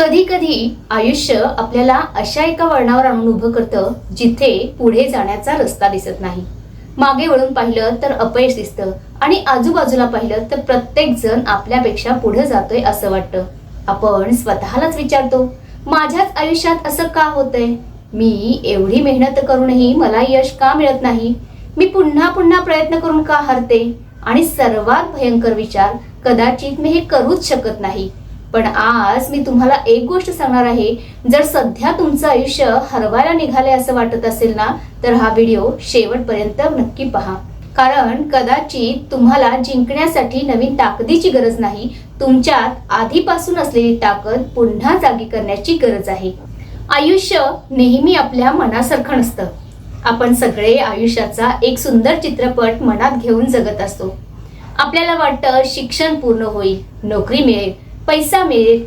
कधी कधी आयुष्य आपल्याला अशा एका वळणावर आणून उभं करतं जिथे पुढे जाण्याचा रस्ता दिसत नाही. मागे वळून पाहिलं तर अपयश दिसतं आणि आजूबाजूला पाहिलं तर प्रत्येक जण आपल्यापेक्षा पुढे जातोय असं वाटतं. आपण स्वतःलाच विचारतो, माझ्याच आयुष्यात असं का होतंय? मी एवढी मेहनत करूनही मला यश का मिळत नाही? मी पुन्हा पुन्हा प्रयत्न करून का हरते? आणि सर्वात भयंकर विचार, कदाचित मी हे करूच शकत नाही. पण आज मी तुम्हाला एक गोष्ट सांगणार आहे. जर सध्या तुमचं आयुष्य हरवायला निघाले असं वाटत असेल ना, तर हा व्हिडिओ शेवटपर्यंत नक्की पहा. कारण कदाचित तुम्हाला जिंकण्यासाठी नवीन ताकदीची गरज नाही, तुमच्यात आधीपासून असलेली ताकद पुन्हा जागी करण्याची गरज आहे. आयुष्य नेहमी आपल्या मनासारखं नसतं. आपण सगळे आयुष्याचा एक सुंदर चित्रपट मनात घेऊन जगत असतो. आपल्याला वाटतं शिक्षण पूर्ण होईल, नोकरी मिळेल, पैसा मिळेल,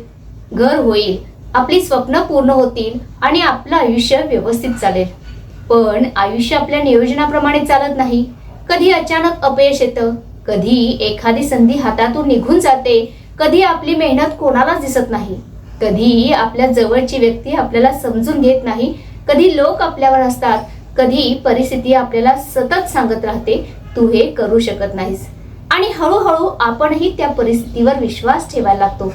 घर होईल, आपली स्वप्न पूर्ण होतील आणि आपलं आयुष्य व्यवस्थित चालेल. पण आयुष्य आपल्या नियोजनाप्रमाणे चालत नाही. कधी अचानक अपयश येतं, कधी एखादी संधी हातातून निघून जाते, कधी आपली मेहनत कोणालाच दिसत नाही, कधी आपल्या जवळची व्यक्ती आपल्याला समजून घेत नाही, कधी लोक आपल्यावर असतात, कधी परिस्थिती आपल्याला सतत सांगत राहते तू हे करू शकत नाहीस. आणि हळूहळू आपणही त्या परिस्थितीवर विश्वास ठेवायला लागतो.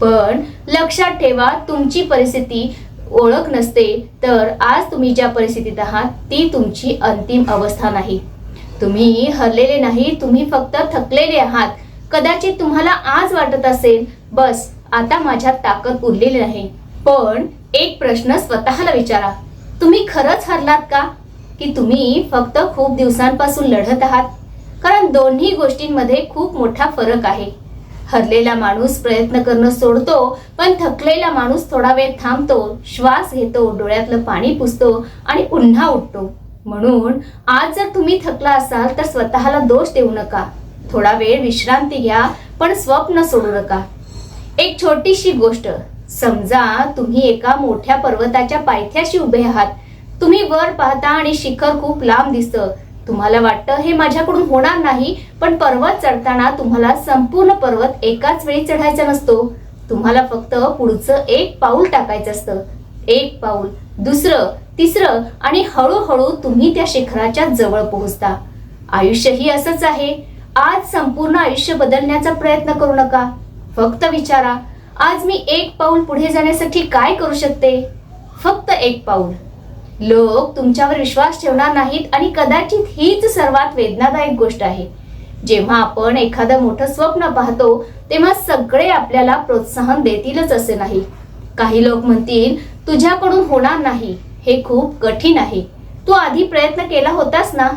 पण लक्षात ठेवा, तुमची परिस्थिती ओळख नसते तर आज तुम्ही ज्या परिस्थितीत आहात ती तुमची अंतिम अवस्था नाही. तुम्ही हरलेले नाही, तुम्ही फक्त थकलेले आहात. कदाचित तुम्हाला आज वाटत असेल, बस आता माझ्यात ताकद उरलेली नाही. पण एक प्रश्न स्वतःला विचारा, तुम्ही खरंच हरलात का, की तुम्ही फक्त खूप दिवसांपासून लढत आहात? कारण दोन्ही गोष्टींमध्ये खूप मोठा फरक आहे. हरलेला माणूस प्रयत्न करणं सोडतो, पण थकलेला माणूस थोडा वेळ थांबतो, श्वास घेतो, डोळ्यातलं पाणी पुसतो आणि पुन्हा उठतो. म्हणून आज जर तुम्ही थकला असाल तर स्वतःला दोष देऊ नका. थोडा वेळ विश्रांती घ्या, पण स्वप्न सोडू नका. एक छोटीशी गोष्ट समजा, तुम्ही एका मोठ्या पर्वताच्या पायथ्याशी उभे आहात. तुम्ही वर पाहता आणि शिखर खूप लांब दिसतं. तुम्हाला वाटतं हे माझ्याकडून होणार नाही, पण पर्वत चढताना तुम्हाला संपूर्ण पर्वत एकाच वेळी चढायचा नसतो. तुम्हाला फक्त पुढचं एक पाऊल टाकायचं असतं. एक पाऊल, दुसरं, तिसरं आणि हळूहळू तुम्ही त्या शिखराच्या जवळ पोहोचता. आयुष्यही असंच आहे. आज संपूर्ण आयुष्य बदलण्याचा प्रयत्न करू नका. फक्त विचारा, आज मी एक पाऊल पुढे जाण्यासाठी काय करू शकते? फक्त एक पाऊल. लोक तुमच्यावर विश्वास ठेवणार नाहीत आणि कदाचित हीच सर्वात वेदनादायक गोष्ट आहे. जेव्हा आपण एखादं मोठं स्वप्न पाहतो तेव्हा सगळे आपल्याला प्रोत्साहन देतीलच असे नाही. काही लोक म्हणतील, तुझ्याकडून होणार नाही, हे खूप कठीण आहे, तू आधी प्रयत्न केला होतास ना,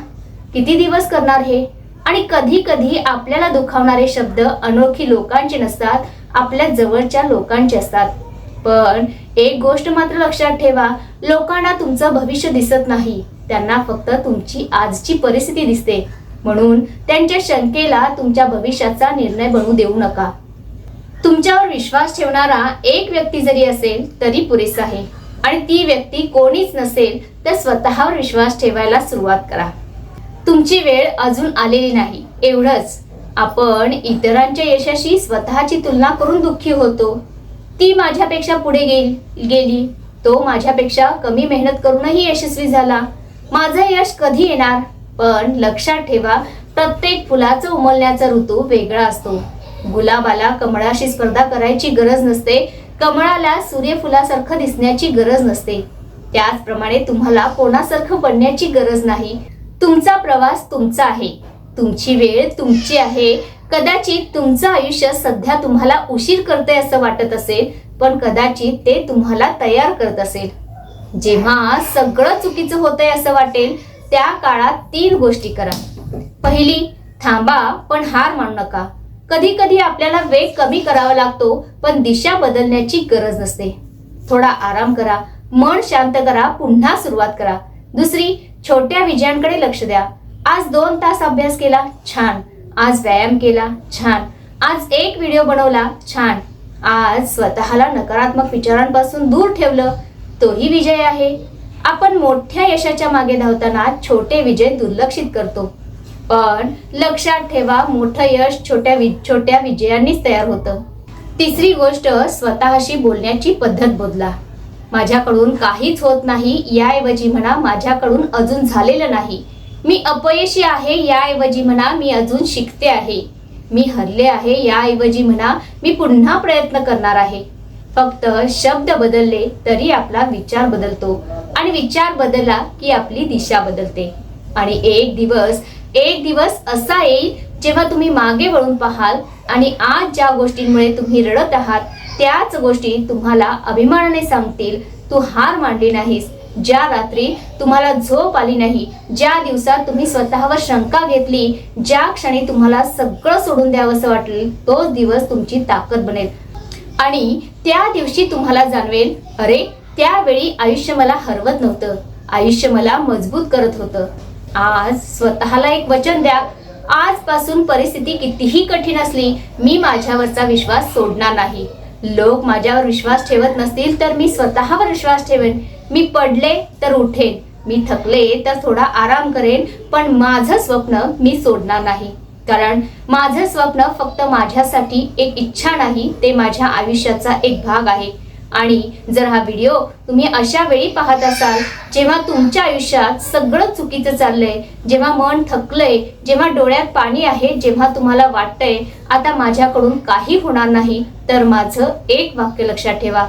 किती दिवस करणार हे? आणि कधी कधी आपल्याला दुखावणारे शब्द अनोळखी लोकांचे नसतात, आपल्या जवळच्या लोकांचे असतात. पण एक गोष्ट मात्र लक्षात ठेवा, लोकांना तुमचं भविष्य दिसत नाही, त्यांना फक्त तुमची आजची परिस्थिती दिसते. म्हणून त्यांच्या शंकेला तुमच्या भविष्याचा निर्णय बनवू देऊ नका. तुमच्यावर विश्वास ठेवणारा एक व्यक्ती जरी असेल तरी पुरेसा आहे. आणि ती व्यक्ती कोणीच नसेल तर स्वतःवर विश्वास ठेवायला सुरुवात करा. तुमची वेळ अजून आलेली नाही, एवढंच. आपण इतरांच्या यशाशी स्वतःची तुलना करून दुःखी होतो. ती माझ्यापेक्षा पुढे गेली, तो माझ्यापेक्षा कमी मेहनत करूनही यशस्वी झाला, माझं यश कधी येणार? पण लक्षात ठेवा, प्रत्येक फुलाचं उमलण्याचा ऋतू वेगळा असतो. गुलाबाला कमळाशी स्पर्धा करायची गरज नसते, कमळाला सूर्यफुलासारखं दिसण्याची गरज नसते. त्याचप्रमाणे तुम्हाला कोणासारखं बनण्याची गरज नाही. तुमचा प्रवास तुमचा आहे, तुमची वेळ तुमची आहे. कदाचित तुमचं आयुष्य सध्या तुम्हाला उशीर करते असं वाटत असेल, पण कदाचित ते तुम्हाला तयार करत असेल. जेव्हा सगळं चुकीचं होतंय असं वाटेल त्या काळात 3 गोष्टी करा. पहिली, थांबा पण हार मानू नका. कधी कधी आपल्याला वेग कमी करावा लागतो, पण दिशा बदलण्याची गरज नसते. थोडा आराम करा, मन शांत करा, पुन्हा सुरुवात करा. दुसरी, छोट्या विजयांकडे लक्ष द्या. आज 2 तास अभ्यास केला, छान. आज व्यायाम केला, छान. आज एक व्हिडिओ बनवला, छान. आज स्वतःला नकारात्मक विचारांपासून दूर ठेवलं, तोही विजय आहे. आपण मोठ्या यशाच्या मागे धावताना छोटे विजय दुर्लक्षित करतो. पण लक्षात ठेवा, मोठं यश छोट्या विजयांनीच तयार होतं. तिसरी गोष्ट, स्वतःशी बोलण्याची पद्धत बदला. माझ्याकडून काहीच होत नाही याऐवजी म्हणा माझ्याकडून अजून झालेलं नाही. मी अपयशी आहे याऐवजी म्हणा मी अजून शिकते आहे. मी हरले आहे याऐवजी म्हणा मी पुन्हा प्रयत्न करणार आहे. फक्त शब्द बदलले तरी आपला विचार बदलतो आणि विचार बदलला की आपली दिशा बदलते. आणि एक दिवस असा येईल जेव्हा तुम्ही मागे वळून पाहाल आणि आज ज्या गोष्टींमुळे तुम्ही रडत आहात त्याच गोष्टी तुम्हाला अभिमानाने सांगतील, तू हार मानली नाहीस. ज्या रात्री तुम्हाला झोप आली नाही, ज्या दिवसात तुम्ही स्वतःवर शंका घेतली, ज्या क्षणी तुम्हाला सगळं सोडून द्यावंसं वाटेल, तोच दिवस तुमची ताकद बनेल. आणि त्या दिवशी तुम्हाला जाणवेल, अरे त्यावेळी आयुष्य मला हरवत नव्हतं, आयुष्य मला मजबूत करत होतं. आज स्वतःला एक वचन द्या, आजपासून परिस्थिती कितीही कठीण असली मी माझ्यावरचा विश्वास सोडणार नाही. लोक माझ्यावर विश्वास ठेवत नसतील तर मी स्वतःवर विश्वास ठेवेन. मी पडले तर उठेन, मी थकले तर थोडा आराम करेन, पण माझं स्वप्न मी सोडणार नाही. कारण माझं स्वप्न फक्त माझ्यासाठी एक इच्छा नाही, ते माझ्या आयुष्याचा एक भाग आहे. आणि जर हा व्हिडिओ तुम्ही अशा वेळी पाहत असाल जेव्हा तुमच्या आयुष्यात सगळं चुकीचं चाललंय, जेव्हा मन थकलंय, जेव्हा डोळ्यात पाणी आहे, जेव्हा तुम्हाला वाटतंय आता माझ्याकडून काही होणार नाही, तर माझं एक वाक्य लक्षात ठेवा,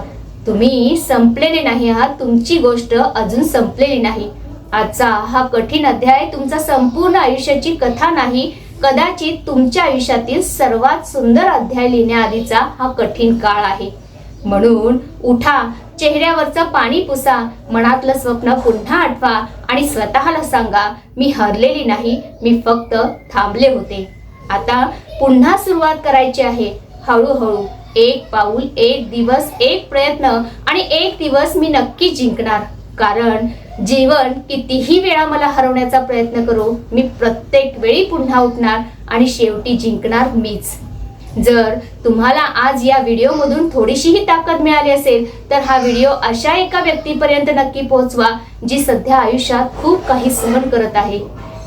तुम्ही संपलेले नाही आहात. तुमची गोष्ट अजून संपलेली नाही. आजचा हा कठीण अध्याय तुमचा संपूर्ण आयुष्याची कथा नाही, कदाचित तुमच्या आयुष्यातील सर्वात सुंदर अध्याय लिहिण्याआधीचा हा कठीण काळ आहे. म्हणून उठा, चेहऱ्यावरचं पाणी पुसा, मनातलं स्वप्न पुन्हा आठवा आणि स्वतःला सांगा, मी हरलेली नाही, मी फक्त थांबले होते. आता पुन्हा सुरुवात करायची आहे. हळूहळू, एक पाऊल, एक दिवस, एक प्रयत्न आणि एक दिवस मी नक्की जिंकणार. कारण जीवन कितीही वेळा मला हरवण्याचा प्रयत्न करू, मी प्रत्येक वेळी पुन्हा उठणार आणि शेवटी जिंकणार मीच. जर तुम्हाला आज या व्हिडिओमधून थोडीशीही ताकद मिळाली असेल तर हा व्हिडिओ अशा एका व्यक्तीपर्यंत नक्की पोहोचवा जी सध्या आयुष्यात खूप काही सहन करत आहे.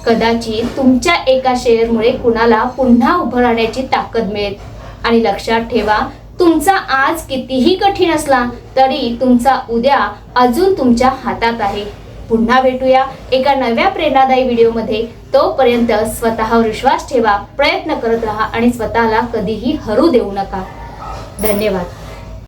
कदाचित तुमच्या एका शेअरमुळे कुणाला पुन्हा उभं राहण्याची ताकद मिळेल. आणि लक्षात ठेवा, तुमचा आज कितीही कठीण असला तरी तुमचा उद्या अजून तुमच्या हातात आहे. पुन्हा भेटूया एका नव्या प्रेरणादायी व्हिडिओमध्ये. तोपर्यंत स्वतःवर विश्वास ठेवा, प्रयत्न करत राहा आणि स्वतःला कधीही हरू देऊ नका. धन्यवाद.